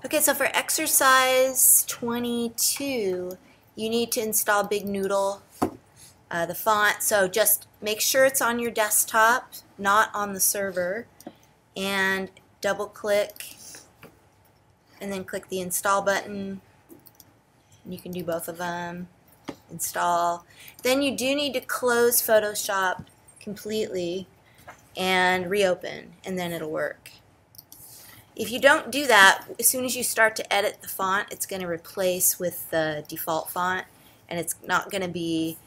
Okay, so for exercise 22, you need to install Big Noodle, the font. So just make sure it's on your desktop, not on the server, and double click and then click the install button. And you can do both of them. Install. Then you do need to close Photoshop completely and reopen, and then it'll work. If you don't do that, as soon as you start to edit the font, it's going to replace with the default font, and it's not going to be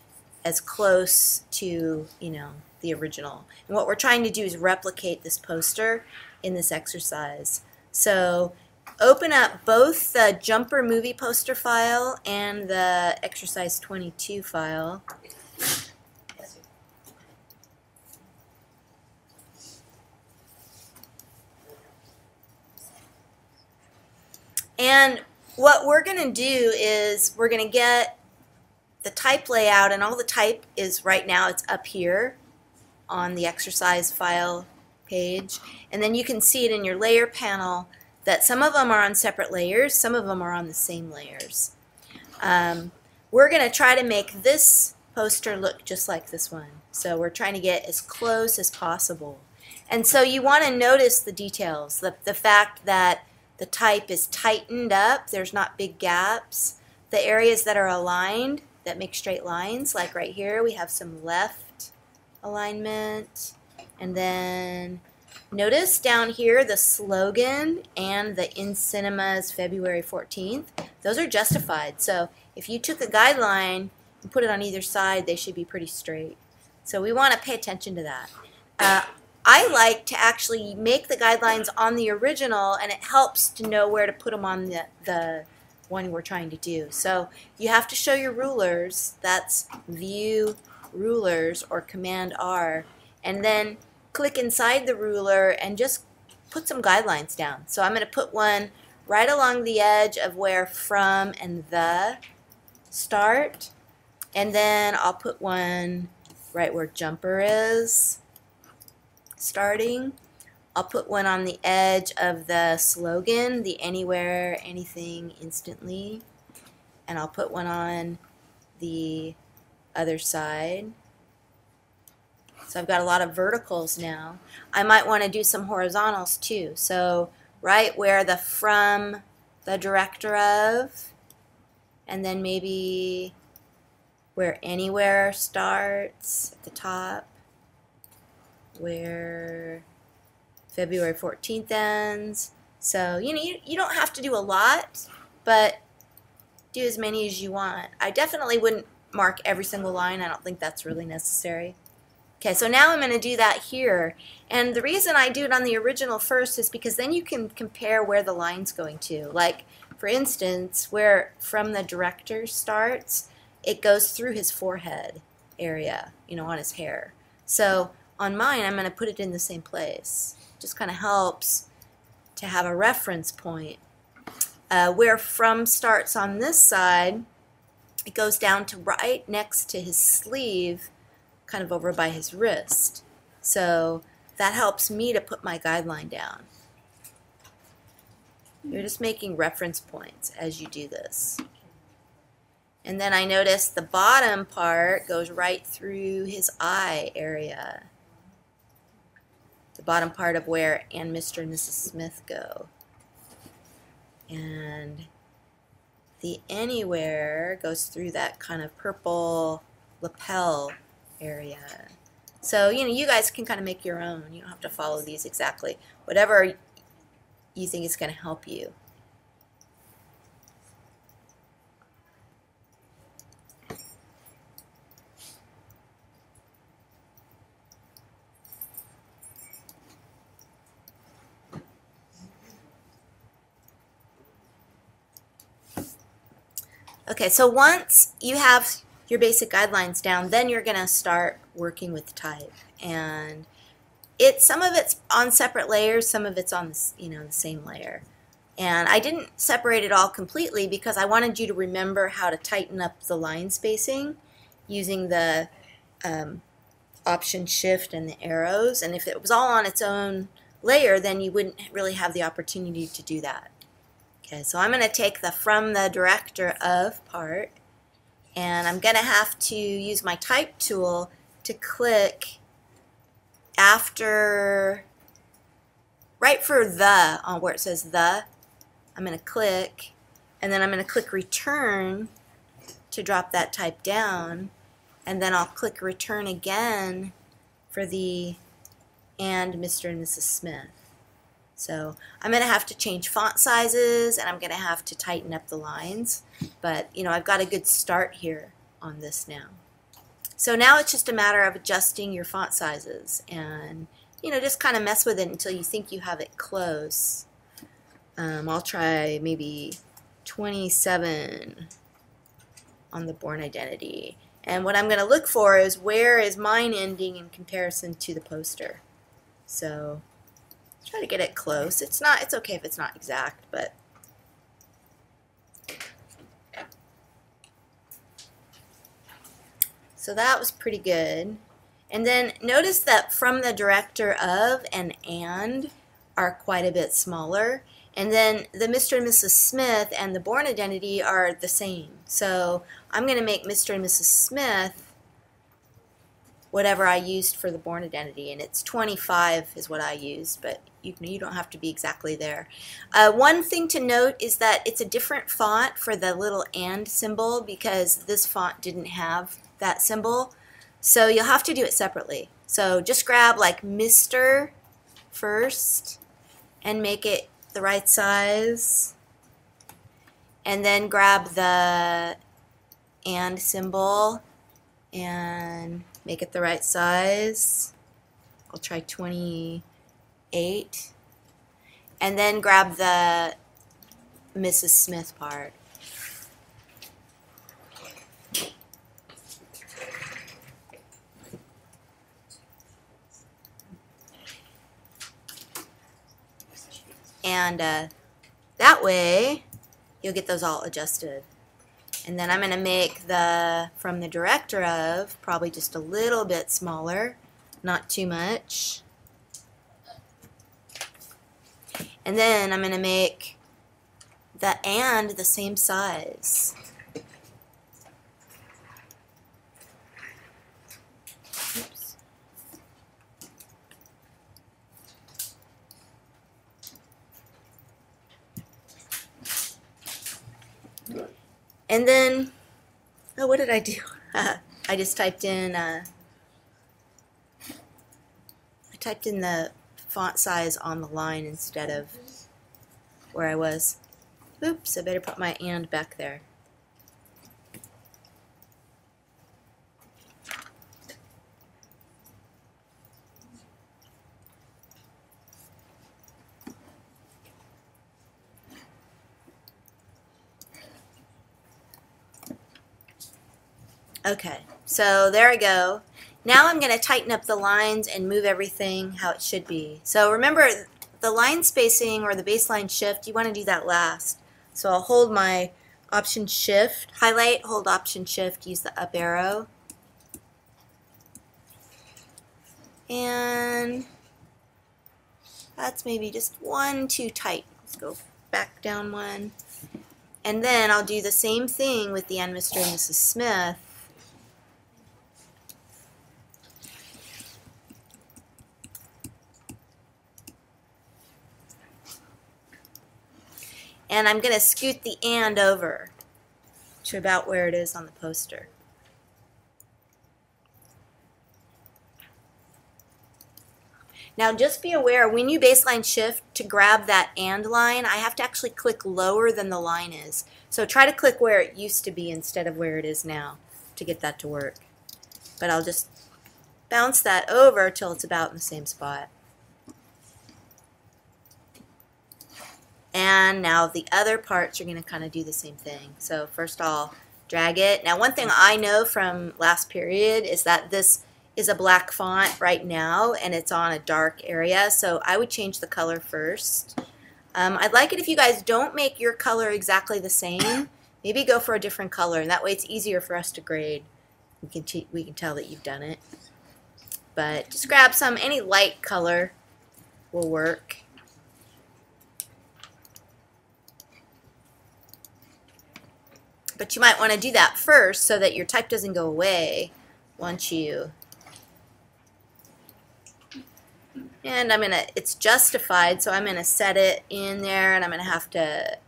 as close to, the original. And what we're trying to do is replicate this poster in this exercise. So open up both the Jumper movie poster file and the exercise 22 file. And what we're going to do is we're going to get the type layout, and all the type is right now, it's up here on the exercise file page. And then you can see it in your layer panel that some of them are on separate layers, some of them are on the same layers. We're going to try to make this poster look just like this one. So we're trying to get as close as possible. And so you want to notice the details, the fact that the type is tightened up, there's not big gaps. The areas that are aligned, that make straight lines, like right here, we have some left alignment. And then notice down here the slogan and the In Cinemas February 14th, those are justified. So if you took a guideline and put it on either side, they should be pretty straight. So we want to pay attention to that. I like to actually make the guidelines on the original, and it helps to know where to put them on the one we're trying to do. So you have to show your rulers. That's View, Rulers, or Command R, and then click inside the ruler and just put some guidelines down. So I'm going to put one right along the edge of where From and The start, and then I'll put one right where Jumper is starting. I'll put one on the edge of the slogan, the Anywhere, Anything, Instantly, and I'll put one on the other side. So I've got a lot of verticals now. I might want to do some horizontals too. So right where the From the Director of, and then maybe where Anywhere starts at the top, where February 14th ends. So, you don't have to do a lot, but do as many as you want. I definitely wouldn't mark every single line. I don't think that's really necessary. Okay, so now I'm going to do that here. And the reason I do it on the original first is because then you can compare where the line's going to. Like, for instance, where From the Director starts, it goes through his forehead area, on his hair. So on mine, I'm going to put it in the same place. Just kind of helps to have a reference point. Where From starts on this side, it goes down to right next to his sleeve, kind of over by his wrist. So that helps me to put my guideline down. You're just making reference points as you do this. And then I notice the bottom part goes right through his eye area. The bottom part of where And Mr. and Mrs. Smith go. And the Anywhere goes through that kind of purple lapel area. So, you guys can kind of make your own. You don't have to follow these exactly. Whatever you think is going to help you. Okay, so once you have your basic guidelines down, then you're going to start working with type. And some of it's on separate layers, some of it's on the same layer. And I didn't separate it all completely because I wanted you to remember how to tighten up the line spacing using the Option Shift and the arrows. And if it was all on its own layer, then you wouldn't really have the opportunity to do that. Okay, so I'm going to take the from the director of part, and I'm going to have to use my type tool to click after, right for the, on where it says the, I'm going to click, and then I'm going to click return to drop that type down, and then I'll click return again for the and Mr. and Mrs. Smith. So I'm going to have to change font sizes, and I'm going to have to tighten up the lines, but you know, I've got a good start here on this now. So now it's just a matter of adjusting your font sizes, and you know, just kind of mess with it until you think you have it close. I'll try maybe 27 on the Bourne Identity, and what I'm going to look for is where is mine ending in comparison to the poster. So try to get it close. It's okay if it's not exact, but so that was pretty good. And then notice that from the director of and are quite a bit smaller. And then the Mr. and Mrs. Smith and the Bourne Identity are the same. So I'm going to make Mr. and Mrs. Smith whatever I used for the Bourne Identity, and it's 25 is what I used, but you don't have to be exactly there. One thing to note is that it's a different font for the little and symbol because this font didn't have that symbol, so you'll have to do it separately. So just grab like Mr. first and make it the right size, and then grab the and symbol and make it the right size. I'll try 28. And then grab the Mrs. Smith part. And that way you'll get those all adjusted. And then I'm going to make the from the director of probably just a little bit smaller, not too much. And then I'm going to make the and the same size. Oops. And then, oh, what did I do? I just typed in, the font size on the line instead of where I was. Oops, I better put my and back there. Okay, so there I go. Now I'm going to tighten up the lines and move everything how it should be. So remember, the line spacing or the baseline shift, you want to do that last. So I'll hold my Option Shift, highlight, hold Option Shift, use the up arrow. And that's maybe just one too tight. Let's go back down one. And then I'll do the same thing with the and Mr. and Mrs. Smith. And I'm going to scoot the and over to about where it is on the poster. Now just be aware, when you baseline shift to grab that and line, I have to actually click lower than the line is. So try to click where it used to be instead of where it is now to get that to work. But I'll just bounce that over till it's about in the same spot. And now the other parts are going to kind of do the same thing. So first I'll drag it. Now one thing I know from last period is that this is a black font right now and it's on a dark area, so I would change the color first. I'd like it if you guys don't make your color exactly the same. Maybe go for a different color, and that way it's easier for us to grade. We can tell that you've done it. But just grab some, any light color will work. But you might want to do that first so that your type doesn't go away once you... And it's justified, so I'm going to set it in there, and I'm going to have to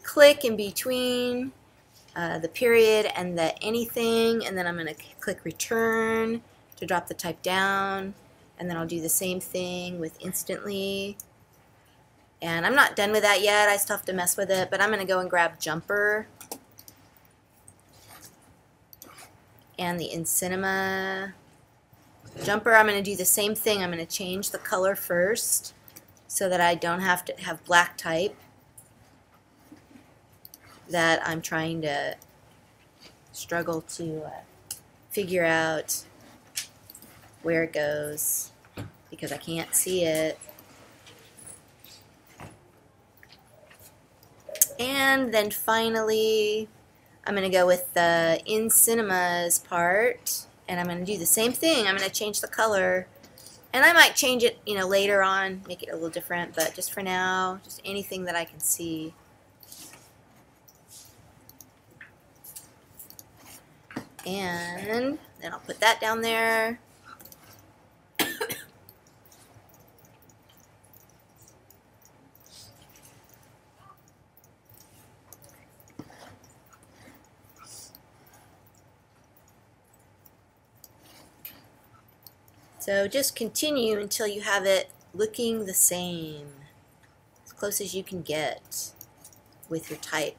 click in between the period and the anything, and then I'm going to click return to drop the type down, and then I'll do the same thing with instantly. And I'm not done with that yet, I still have to mess with it, but I'm going to go and grab jumper and the InCinema jumper. I'm going to do the same thing. I'm going to change the color first so that I don't have to have black type that I'm trying to struggle to figure out where it goes because I can't see it. And then finally I'm going to go with the InCinema's part, and I'm going to do the same thing. I'm going to change the color, and I might change it, later on, make it a little different, but just for now, just anything that I can see. And then I'll put that down there. So just continue until you have it looking the same, as close as you can get with your type.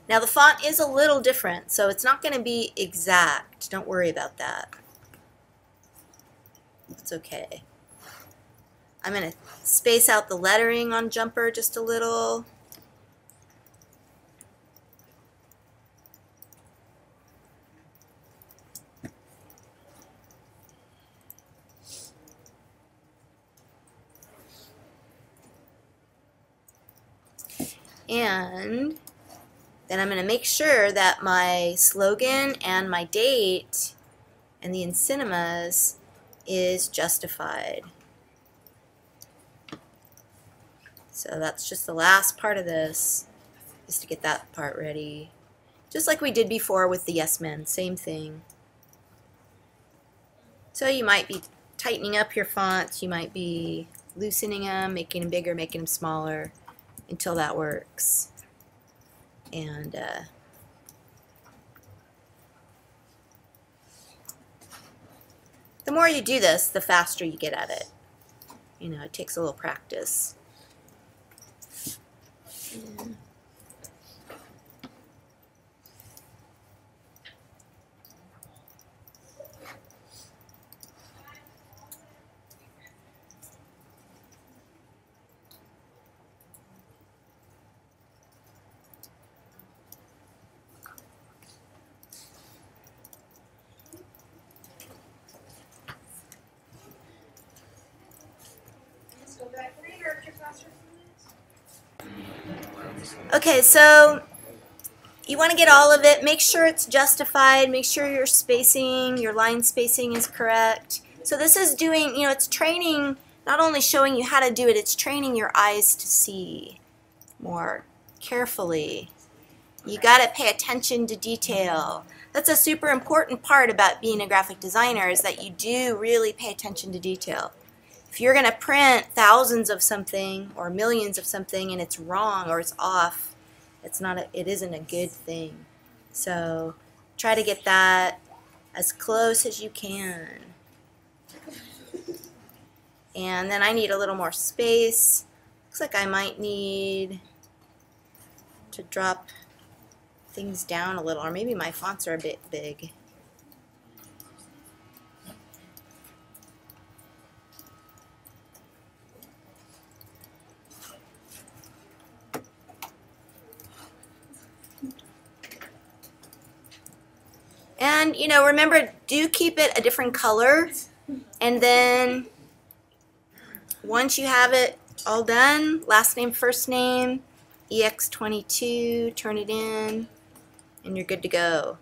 Now the font is a little different, so it's not going to be exact. Don't worry about that. It's okay. I'm going to space out the lettering on jumper just a little. And then I'm going to make sure that my slogan and my date and the InCinemas is justified. So that's just the last part of this, is to get that part ready. Just like we did before with the Yes Men, same thing. So you might be tightening up your fonts, you might be loosening them, making them bigger, making them smaller, until that works. And the more you do this, the faster you get at it. It takes a little practice. Yeah. Okay, so you want to get all of it. Make sure it's justified. Make sure your spacing, your line spacing is correct. So this is doing, it's training, not only showing you how to do it, it's training your eyes to see more carefully. You got to pay attention to detail. That's a super important part about being a graphic designer, is that you do really pay attention to detail. If you're going to print thousands of something or millions of something and it's wrong or it's off, it isn't a good thing. So try to get that as close as you can. And then I need a little more space. Looks like I might need to drop things down a little, or maybe my fonts are a bit big. And, you know, remember, do keep it a different color. And then once you have it all done, last name, first name, EX22, turn it in, and you're good to go.